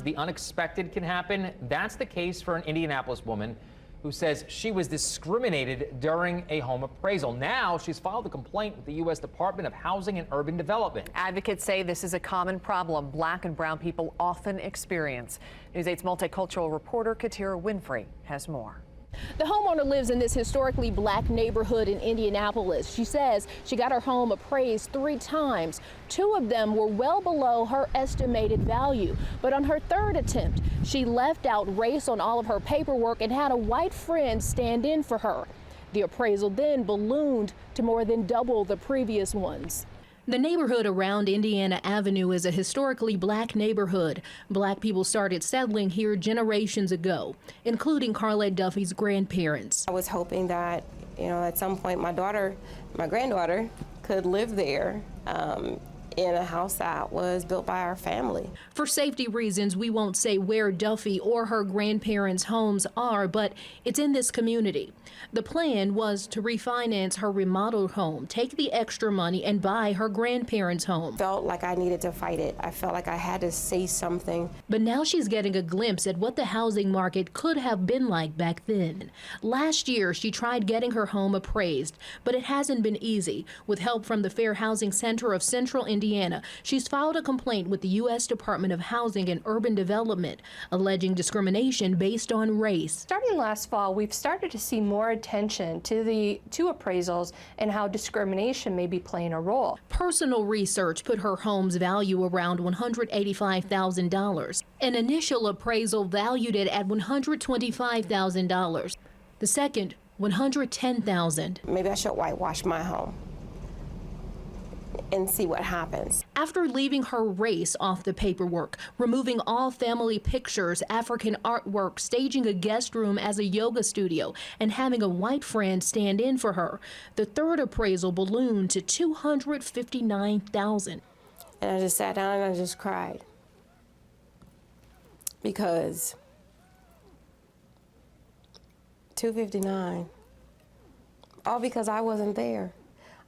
the unexpected can happen. That's the case for an Indianapolis woman who says she was discriminated during a home appraisal. Now she's filed a complaint with the U.S. Department of Housing and Urban Development. Advocates say this is a common problem Black and brown people often experience. News 8's multicultural reporter Katira Winfrey has more. The homeowner lives in this historically Black neighborhood in Indianapolis. She says she got her home appraised 3 times. 2 of them were well below her estimated value. But on her 3rd attempt, she left out race on all of her paperwork and had a white friend stand in for her. The appraisal then ballooned to more than double the previous ones. The neighborhood around Indiana Avenue is a historically Black neighborhood. Black people started settling here generations ago, including Carlette Duffy's grandparents. I was hoping that, at some point my granddaughter could live there in a house that was built by our family. For safety reasons, we won't say where Duffy or her grandparents' homes are, but it's in this community. The plan was to refinance her remodeled home, take the extra money, and buy her grandparents' home. Felt like I needed to fight it. I felt like I had to say something. But now she's getting a glimpse at what the housing market could have been like back then. Last year, she tried getting her home appraised, but it hasn't been easy. With help from the Fair Housing Center of Central Indiana, she's filed a complaint with the U.S. Department of Housing and Urban Development, alleging discrimination based on race. Starting last fall, we've started to see more attention to appraisals and how discrimination may be playing a role. Personal research put her home's value around $185,000. An initial appraisal valued it at $125,000. The second, $110,000. Maybe I should whitewash my home and see what happens. After leaving her race off the paperwork, removing all family pictures, African artwork, staging a guest room as a yoga studio, and having a white friend stand in for her, the 3rd appraisal ballooned to $259,000. And I just sat down and I just cried. Because $259, all because I wasn't there.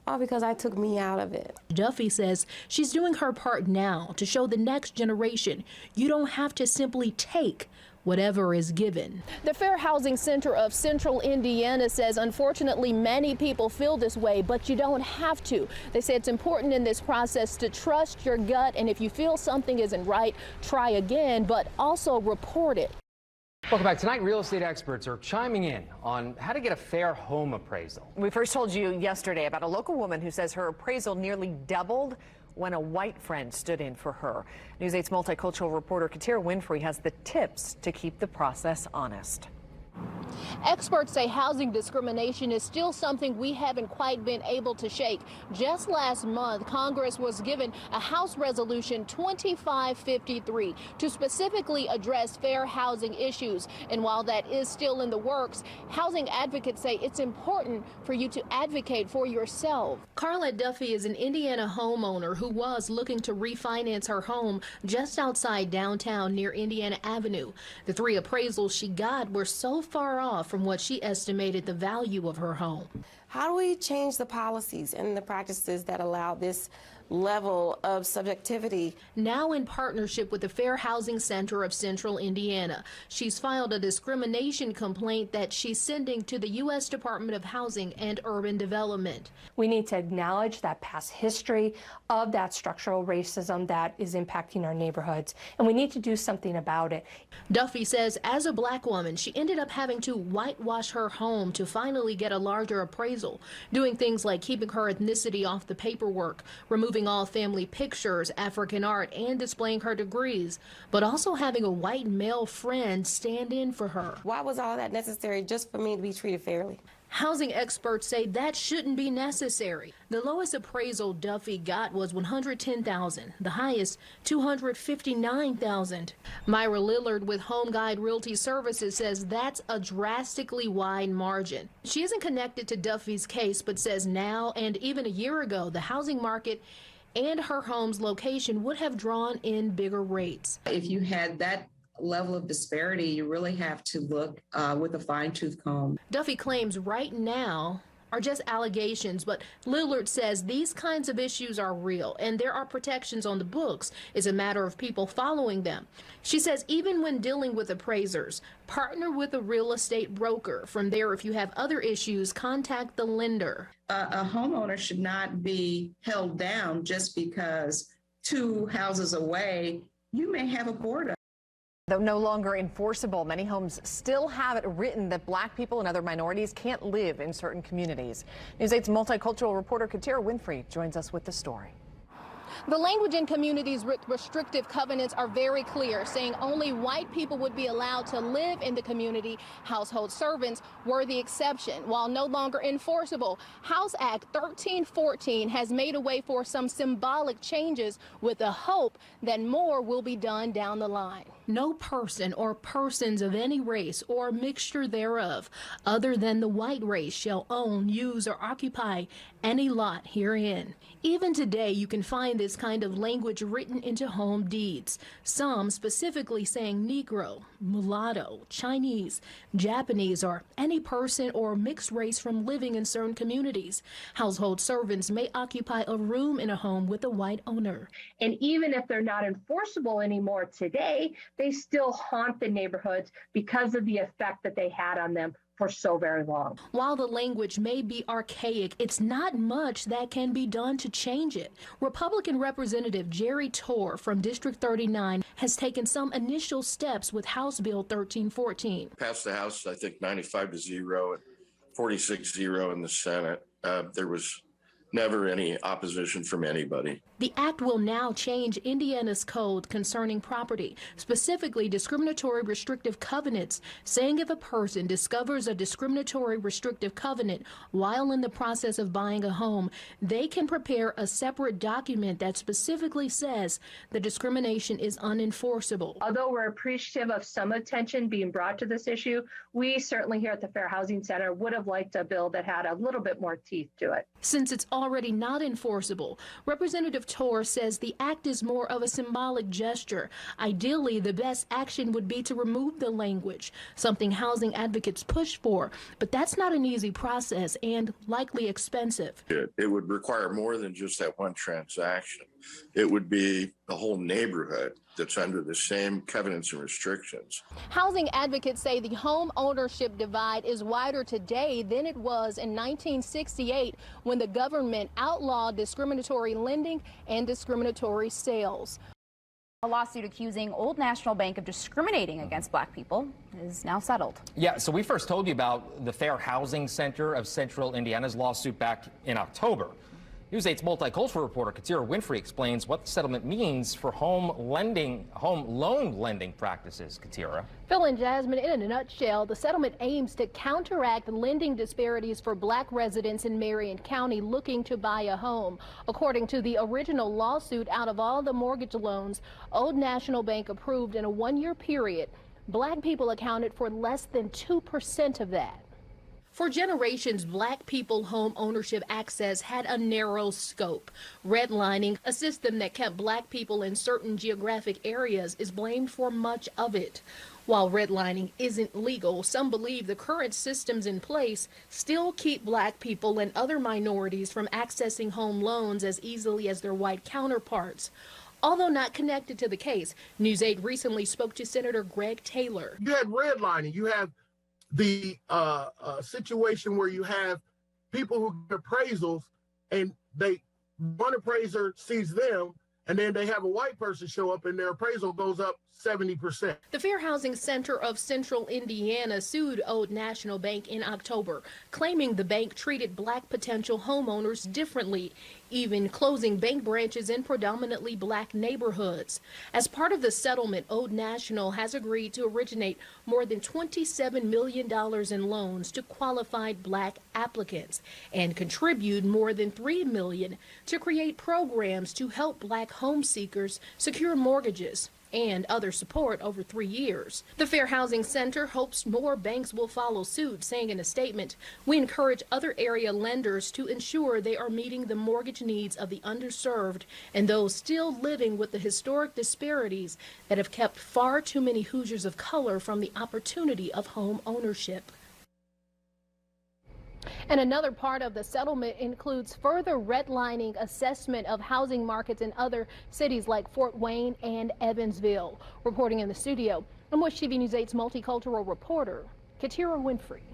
All because I took me out of it. Duffy says she's doing her part now to show the next generation you don't have to simply take whatever is given. The Fair Housing Center of Central Indiana says, unfortunately, many people feel this way, but you don't have to. They say it's important in this process to trust your gut, and if you feel something isn't right, try again, but also report it. Welcome back. Tonight, real estate experts are chiming in on how to get a fair home appraisal. We first told you yesterday about a local woman who says her appraisal nearly doubled when a white friend stood in for her. News 8's multicultural reporter Katira Winfrey has the tips to keep the process honest. Experts say housing discrimination is still something we haven't quite been able to shake. Just last month, Congress was given a House Resolution 2553 to specifically address fair housing issues. And while that is still in the works, housing advocates say it's important for you to advocate for yourself. Carlette Duffy is an Indiana homeowner who was looking to refinance her home just outside downtown near Indiana Avenue. The 3 appraisals she got were so far off from what she estimated the value of her home. How do we change the policies and the practices that allow this level of subjectivity? Now in partnership with the Fair Housing Center of Central Indiana, she's filed a discrimination complaint that she's sending to the U.S. Department of Housing and Urban Development. We need to acknowledge that past history of that structural racism that is impacting our neighborhoods, and we need to do something about it. Duffy says as a Black woman, she ended up having to whitewash her home to finally get a larger appraisal, doing things like keeping her ethnicity off the paperwork, removing all family pictures, African art, and displaying her degrees, but also having a white male friend stand in for her. Why was all that necessary just for me to be treated fairly? Housing experts say that shouldn't be necessary. The lowest appraisal Duffy got was $110,000, the highest $259,000. Myra Lillard with Home Guide Realty Services says that's a drastically wide margin. She isn't connected to Duffy's case, but says now and even a year ago, the housing market and her home's location would have drawn in bigger rates. If you had that level of disparity, you really have to look with a fine-tooth comb. Duffy claims right now are just allegations, but Lillard says these kinds of issues are real and there are protections on the books. It's a matter of people following them. She says even when dealing with appraisers, partner with a real estate broker. From there, if you have other issues, contact the lender. A homeowner should not be held down just because 2 houses away, you may have a border. Though no longer enforceable, many homes still have it written that Black people and other minorities can't live in certain communities. News 8's multicultural reporter Katira Winfrey joins us with the story. The language in communities with restrictive covenants are very clear, saying only white people would be allowed to live in the community. Household servants were the exception. While no longer enforceable, House Act 1314 has made a way for some symbolic changes with the hope that more will be done down the line. No person or persons of any race or mixture thereof, other than the white race, shall own, use, or occupy any lot herein. Even today, you can find this kind of language written into home deeds, some specifically saying Negro, mulatto, Chinese, Japanese, or any person or mixed race from living in certain communities. Household servants may occupy a room in a home with a white owner. And even if they're not enforceable anymore today, they still haunt the neighborhoods because of the effect that they had on them for so very long. While the language may be archaic, it's not much that can be done to change it. Republican Representative Jerry Torr from District 39 has taken some initial steps with House Bill 1314. Passed the House, I think, 95-0 and 46-0 in the Senate. There was never any opposition from anybody. The act will now change Indiana's code concerning property, specifically discriminatory restrictive covenants, saying if a person discovers a discriminatory restrictive covenant while in the process of buying a home, they can prepare a separate document that specifically says the discrimination is unenforceable. Although we're appreciative of some attention being brought to this issue, we certainly here at the Fair Housing Center would have liked a bill that had a little bit more teeth to it. Since it's already not enforceable, Representative Torr says the act is more of a symbolic gesture. Ideally, the best action would be to remove the language, something housing advocates push for, but that's not an easy process and likely expensive. It would require more than just that one transaction. It would be the whole neighborhood that's under the same covenants and restrictions. Housing advocates say the home ownership divide is wider today than it was in 1968 when the government outlawed discriminatory lending and discriminatory sales. A lawsuit accusing Old National Bank of discriminating against Black people is now settled. Yeah, so we first told you about the Fair Housing Center of Central Indiana's lawsuit back in October. News 8's multicultural reporter Katira Winfrey explains what the settlement means for home loan lending practices. Katira. Phil and Jasmine, in a nutshell, the settlement aims to counteract lending disparities for Black residents in Marion County looking to buy a home. According to the original lawsuit, out of all the mortgage loans Old National Bank approved in a one-year period, Black people accounted for less than 2% of that. For generations, Black people home ownership access had a narrow scope. Redlining, a system that kept Black people in certain geographic areas, is blamed for much of it. While redlining isn't legal, some believe the current systems in place still keep Black people and other minorities from accessing home loans as easily as their white counterparts. Although not connected to the case, News 8 recently spoke to Senator Greg Taylor. You had redlining. You have the situation where you have people who get appraisals and one appraiser sees them and then they have a white person show up and their appraisal goes up 70%. The Fair Housing Center of Central Indiana sued Old National Bank in October, claiming the bank treated Black potential homeowners differently, even closing bank branches in predominantly Black neighborhoods. As part of the settlement, Old National has agreed to originate more than $27 million in loans to qualified Black applicants and contribute more than $3 million to create programs to help Black home seekers secure mortgages and other support over 3 years. The Fair Housing Center hopes more banks will follow suit, saying in a statement, "We encourage other area lenders to ensure they are meeting the mortgage needs of the underserved and those still living with the historic disparities that have kept far too many Hoosiers of color from the opportunity of home ownership." And another part of the settlement includes further redlining assessment of housing markets in other cities like Fort Wayne and Evansville. Reporting in the studio, I'm with TV News 8's multicultural reporter, Katira Winfrey.